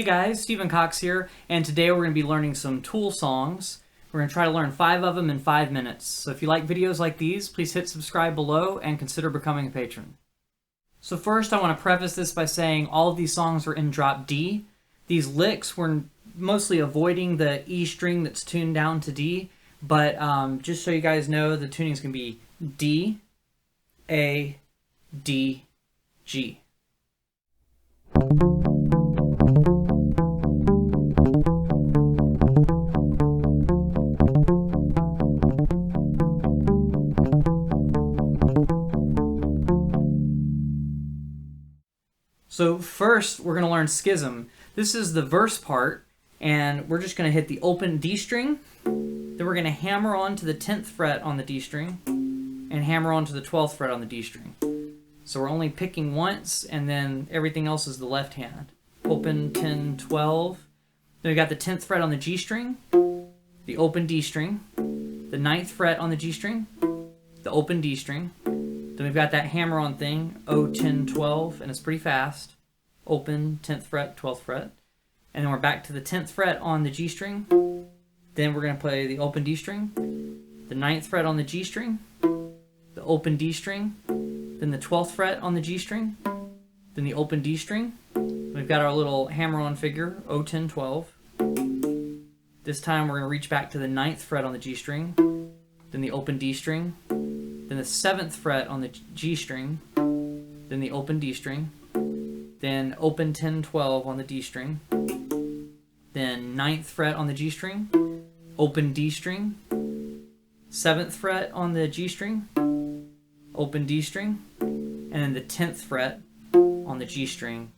Hey guys, Stephen Cox here, and today we're going to be learning some Tool songs. We're going to try to learn 5 of them in 5 minutes. So if you like videos like these, please hit subscribe below and consider becoming a patron. So first I want to preface this by saying all of these songs are in drop D. These licks we're mostly avoiding the E string that's tuned down to D, but just so you guys know, the tuning is going to be D, A, D, G. So first, we're going to learn Schism. This is the verse part, and we're just going to hit the open D string. Then we're going to hammer on to the 10th fret on the D string, and hammer on to the 12th fret on the D string. So we're only picking once, and then everything else is the left hand. Open, 10, 12. Then we got the 10th fret on the G string, the open D string, the 9th fret on the G string, the open D string. Then we've got that hammer-on thing, O, 10, 12, and it's pretty fast. Open, 10th fret, 12th fret. And then we're back to the 10th fret on the G string. Then we're going to play the open D string, the 9th fret on the G string, the open D string, then the 12th fret on the G string, then the open D string. We've got our little hammer-on figure, O, 10, 12. This time we're going to reach back to the 9th fret on the G string, then the open D string, then the 7th fret on the G string, then the open D string, then open 10, 12 on the D string, then 9th fret on the G string, open D string, 7th fret on the G string, open D string, and then the 10th fret on the G string,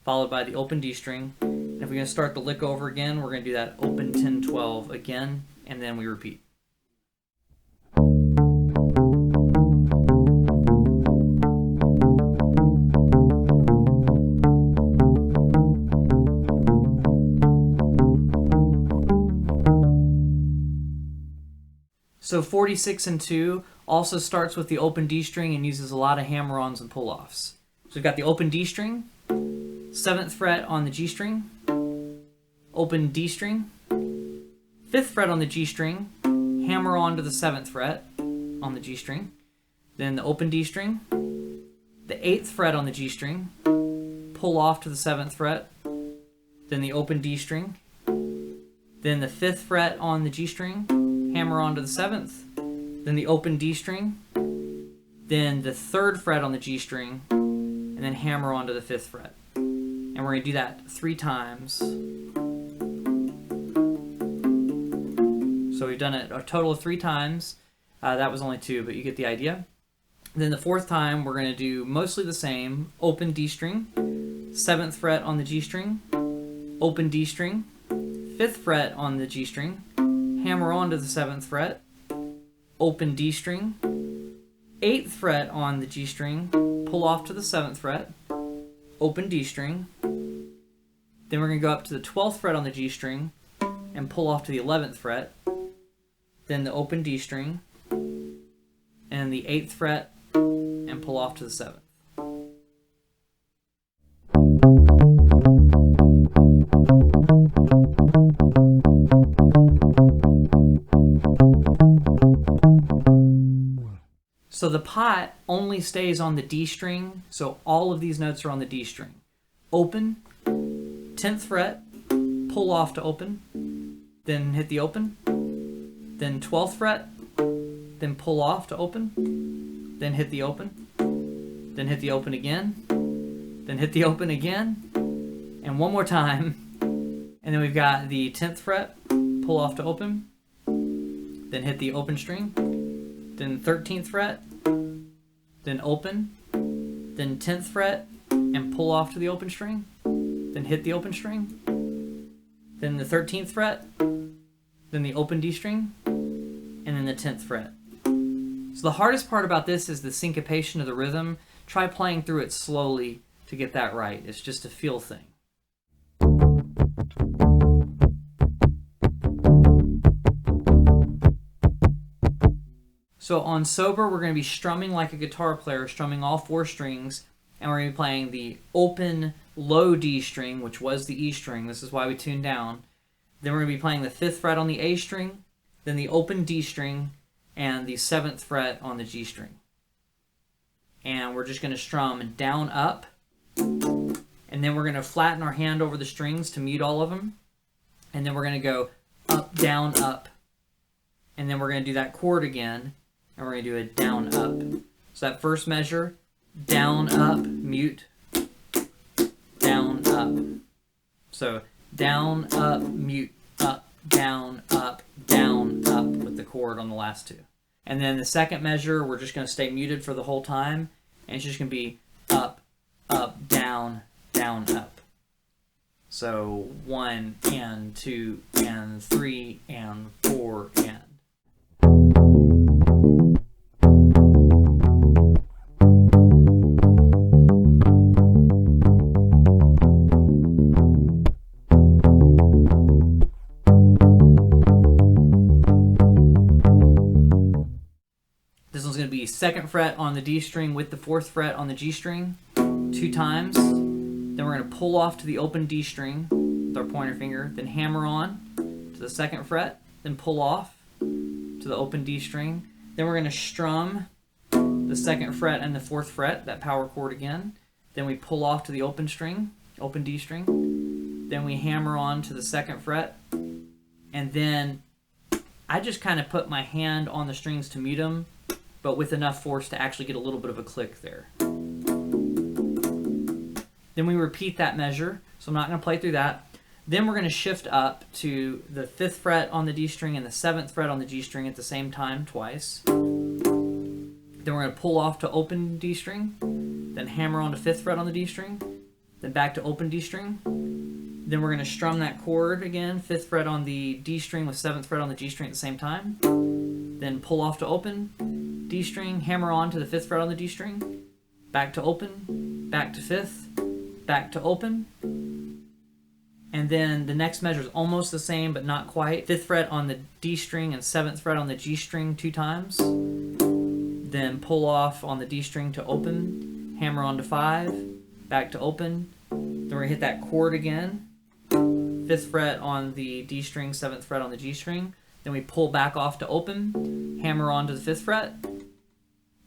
followed by the open D string. And if we're going to start the lick over again, we're going to do that open 10, 12 again, and then we repeat. So 46 and 2 also starts with the open D string and uses a lot of hammer-ons and pull-offs. So we've got the open D string, 7th fret on the G string, open D string, 5th fret on the G string, hammer on to the 7th fret on the G string, then the open D string, the 8th fret on the G string, pull off to the 7th fret, then the open D string, then the 5th fret on the G string, hammer on to the 7th, then the open D string, then the 3rd fret on the G string, and then hammer on to the 5th fret. And we're going to do that 3 times. So we've done it a total of 3 times. That was only 2, but you get the idea. Then the 4th time, we're going to do mostly the same. Open D string, 7th fret on the G string, open D string, 5th fret on the G string, hammer on to the 7th fret, open D string, 8th fret on the G string, pull off to the 7th fret, open D string, then we're going to go up to the 12th fret on the G string and pull off to the 11th fret, then the open D string, and the 8th fret, and pull off to the 7th. So the pot only stays on the D string, so all of these notes are on the D string. Open, 10th fret, pull off to open, then hit the open, then 12th fret, then pull off to open, then hit the open, then hit the open again, then hit the open again, and one more time. And then we've got the 10th fret, pull off to open, then hit the open string, then 13th fret, then open, then 10th fret, and pull off to the open string, then hit the open string, then the 13th fret, then the open D string, and then the 10th fret. So the hardest part about this is the syncopation of the rhythm. Try playing through it slowly to get that right. It's just a feel thing. So on sober, we're going to be strumming like a guitar player, strumming all 4 strings, and we're going to be playing the open low D string, which was the E string. This is why we tuned down. Then we're going to be playing the 5th fret on the A string, then the open D string, and the 7th fret on the G string. And we're just going to strum down, up, and then we're going to flatten our hand over the strings to mute all of them. And then we're going to go up, down, up. And then we're going to do that chord again, and we're going to do a down, up. So that first measure, down, up, mute, down, up. So down, up, mute, up, down, up, with the chord on the last two. And then the second measure, we're just going to stay muted for the whole time, and it's just going to be up, up, down, up. So 1 and 2 and 3 and 4 and. This one's going to be 2nd fret on the D string with the 4th fret on the G string 2 times. Then we're going to pull off to the open D string with our pointer finger, then hammer on to the 2nd fret, then pull off to the open D string. Then we're going to strum the 2nd fret and the 4th fret, that power chord again. Then we pull off to the open string, open D string. Then we hammer on to the 2nd fret. And then I just kind of put my hand on the strings to mute them, but with enough force to actually get a little bit of a click there. Then we repeat that measure, so I'm not going to play through that. Then we're going to shift up to the 5th fret on the D string and the 7th fret on the G string at the same time, twice. Then we're going to pull off to open D string, then hammer on to 5th fret on the D string, then back to open D string. Then we're going to strum that chord again, 5th fret on the D string with 7th fret on the G string at the same time. Then pull off to open D string, hammer on to the 5th fret on the D string, back to open, back to 5th, back to open. And then the next measure is almost the same, but not quite. 5th fret on the D string and 7th fret on the G string 2 times. Then pull off on the D string to open, hammer on to 5, back to open. Then we're going to hit that chord again. 5th fret on the D string, 7th fret on the G string. Then we pull back off to open, hammer on to the 5th fret.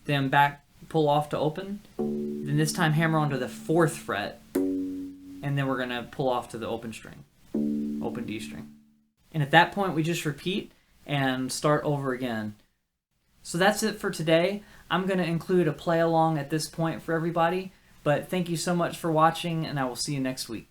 Then back, pull off to open. Then this time hammer on to the 4th fret. And then we're going to pull off to the open string, open D string. And at that point, we just repeat and start over again. So that's it for today. I'm going to include a play along at this point for everybody. But thank you so much for watching, and I will see you next week.